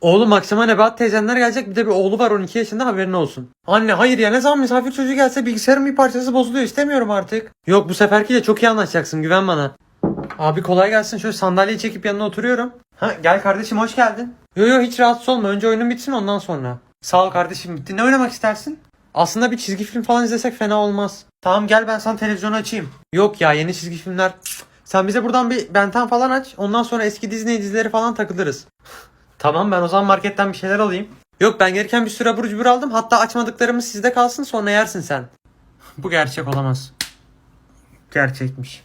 Oğlum akşama Nebahat teyzenler gelecek, bir de bir oğlu var 12 yaşında, haberin olsun. Anne hayır ya, ne zaman misafir çocuğu gelse bilgisayarın bir parçası bozuluyor, istemiyorum artık. Yok bu seferki de çok iyi anlaşacaksın, güven bana. Abi kolay gelsin, şöyle sandalyeyi çekip yanına oturuyorum. Ha gel kardeşim, hoş geldin. Yo hiç rahatsız olma, önce oyunun bitsin ondan sonra. Sağ ol kardeşim, bitti. Ne oynamak istersin? Aslında bir çizgi film falan izlesek fena olmaz. Tamam gel, ben sana televizyonu açayım. Yok ya, yeni çizgi filmler. Sen bize buradan bir Ben 10 falan aç. Ondan sonra eski Disney dizileri falan takılırız. Tamam, ben o zaman marketten bir şeyler alayım. Yok, ben gelirken bir sürü abur cubur aldım. Hatta açmadıklarımız sizde kalsın, sonra yersin sen. Bu gerçek olamaz. Gerçekmiş.